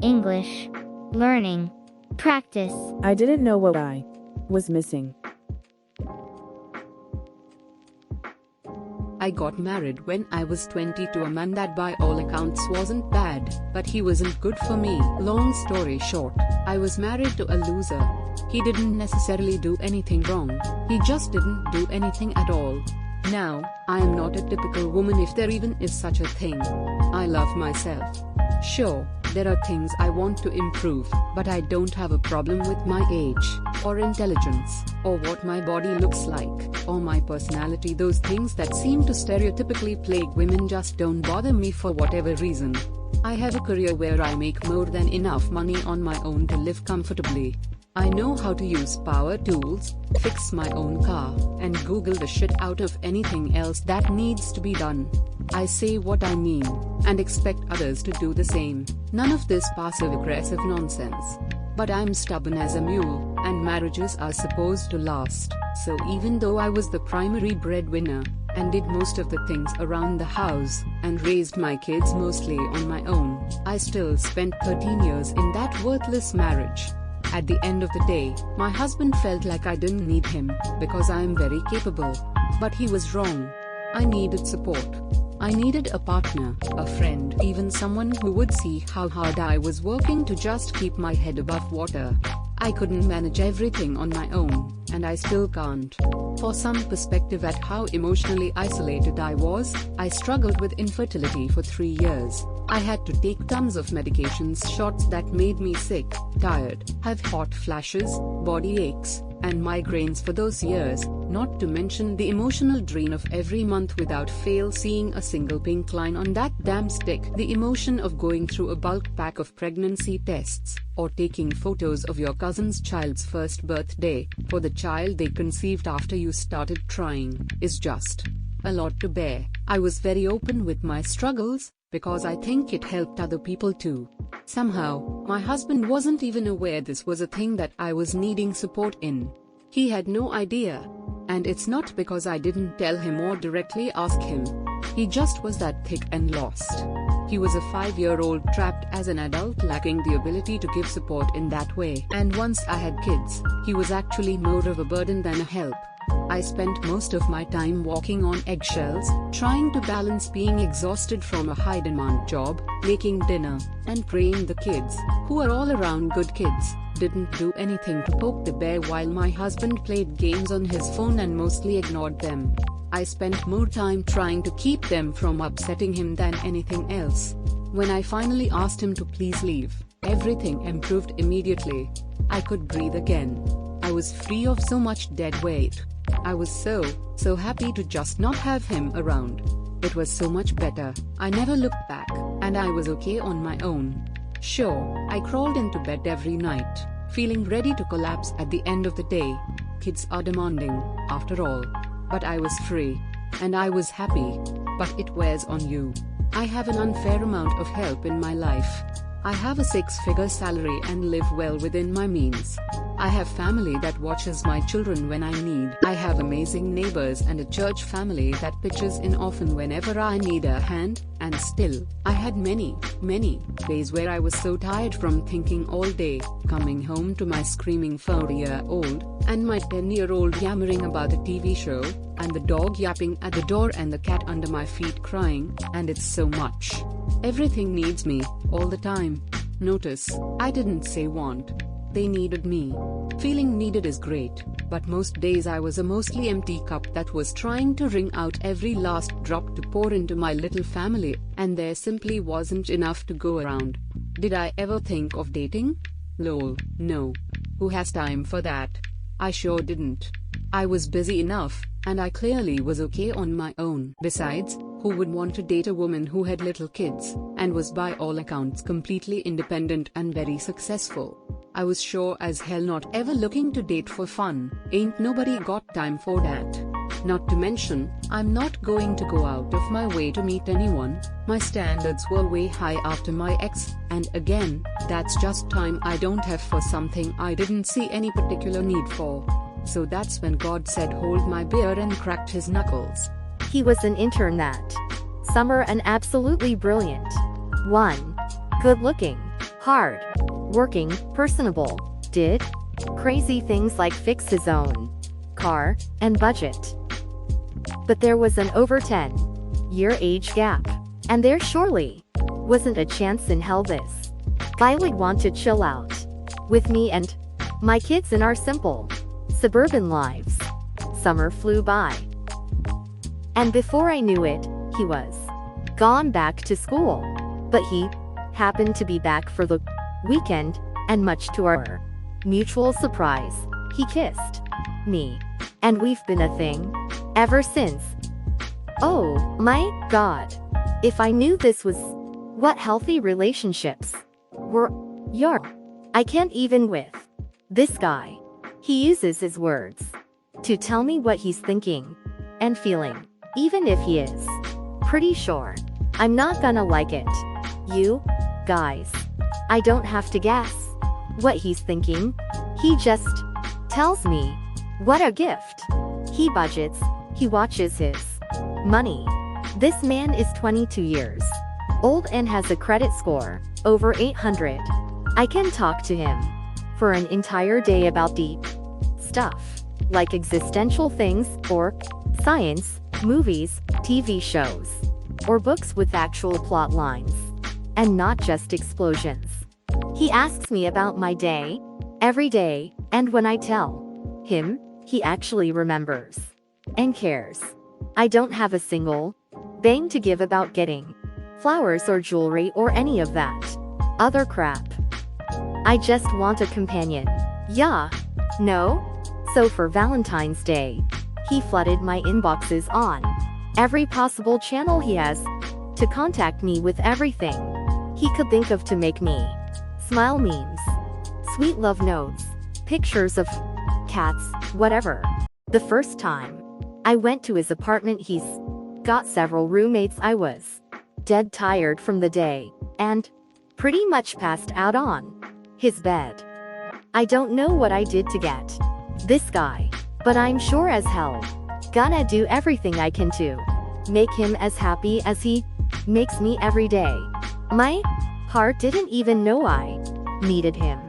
English. Learning. Practice. I didn't know what I was missing. I got married when I was 20 to a man that by all accounts wasn't bad, but he wasn't good for me. Long story short, I was married to a loser. He didn't necessarily do anything wrong, he just didn't do anything at all. Now, I am not a typical woman if there even is such a thing. I love myself. Sure, there are things I want to improve, but I don't have a problem with my age, or intelligence, or what my body looks like, or my personality. Those things that seem to stereotypically plague women just don't bother me for whatever reason. I have a career where I make more than enough money on my own to live comfortably. I know how to use power tools, fix my own car, and Google the shit out of anything else that needs to be done. I say what I mean, and expect others to do the same. None of this passive-aggressive nonsense. But I'm stubborn as a mule, and marriages are supposed to last. So even though I was the primary breadwinner, and did most of the things around the house, and raised my kids mostly on my own, I still spent 13 years in that worthless marriage. At the end of the day, my husband felt like I didn't need him, because I am very capable. But he was wrong. I needed support. I needed a partner, a friend, even someone who would see how hard I was working to just keep my head above water. I couldn't manage everything on my own, and I still can't. For some perspective at how emotionally isolated I was, I struggled with infertility for 3 years. I had to take tons of medications, shots that made me sick, tired, have hot flashes, body aches, and migraines for those years, not to mention the emotional drain of every month without fail seeing a single pink line on that damn stick, the emotion of going through a bulk pack of pregnancy tests, or taking photos of your cousin's child's first birthday, for the child they conceived after you started trying, is just a lot to bear. I was very open with my struggles, because I think it helped other people too. Somehow, my husband wasn't even aware this was a thing that I was needing support in. He had no idea. And it's not because I didn't tell him or directly ask him. He just was that thick and lost. He was a 5-year-old trapped as an adult lacking the ability to give support in that way. And once I had kids, he was actually more of a burden than a help. I spent most of my time walking on eggshells, trying to balance being exhausted from a high-demand job, making dinner, and praying the kids, who are all around good kids, didn't do anything to poke the bear while my husband played games on his phone and mostly ignored them. I spent more time trying to keep them from upsetting him than anything else. When I finally asked him to please leave, everything improved immediately. I could breathe again. I was free of so much dead weight. I was so happy to just not have him around. It was so much better. I never looked back, and I was okay on my own. Sure, I crawled into bed every night, feeling ready to collapse at the end of the day. Kids are demanding, after all. But I was free. And I was happy. But it wears on you. I have an unfair amount of help in my life. I have a 6-figure salary and live well within my means. I have family that watches my children when I need. I have amazing neighbors and a church family that pitches in often whenever I need a hand, and still, I had many days where I was so tired from thinking all day, coming home to my screaming 4-year-old, and my 10-year-old yammering about a TV show, and the dog yapping at the door and the cat under my feet crying, and it's so much. Everything needs me, all the time. Notice, I didn't say want. They needed me. Feeling needed is great, but most days I was a mostly empty cup that was trying to wring out every last drop to pour into my little family, and there simply wasn't enough to go around. Did I ever think of dating? Lol, no. Who has time for that? I sure didn't. I was busy enough, and I clearly was okay on my own. Besides, who would want to date a woman who had little kids, and was by all accounts completely independent and very successful? I was sure as hell not ever looking to date for fun. Ain't nobody got time for that. Not to mention, I'm not going to go out of my way to meet anyone. My standards were way high after my ex, and again, that's just time I don't have for something I didn't see any particular need for. So that's when God said hold my beer and cracked his knuckles. He was an intern that summer and absolutely brilliant. 1. Good looking. hard working, personable, did crazy things like fix his own car and budget. But there was an over 10-year age gap, and there surely wasn't a chance in hell this guy would want to chill out with me and my kids in our simple suburban lives. Summer flew by, and before I knew it, he was gone back to school. But he happened to be back for the weekend, and much to our mutual surprise, he kissed me. And we've been a thing ever since. Oh my God. If I knew this was what healthy relationships were. I can't even with this guy. He uses his words to tell me what he's thinking and feeling, even if he is pretty sure I'm not gonna like it. You guys, I don't have to guess what he's thinking. He just tells me what a gift. He budgets, he watches his money. This man is 22 years old and has a credit score over 800. I can talk to him for an entire day about deep stuff, like existential things, or science, movies, TV shows, or books with actual plot lines, and not just explosions. He asks me about my day every day, and when I tell him, he actually remembers and cares. I don't have a single bang to give about getting flowers or jewelry or any of that other crap. I just want a companion. Yeah. No? So for Valentine's Day, he flooded my inboxes on every possible channel he has to contact me with everything he could think of to make me smile. Memes, sweet love notes, pictures of cats, whatever. The first time I went to his apartment, he's got several roommates. I was dead tired from the day and pretty much passed out on his bed. I don't know what I did to get this guy, but I'm sure as hell gonna do everything I can to make him as happy as he makes me every day. My heart didn't even know I needed him.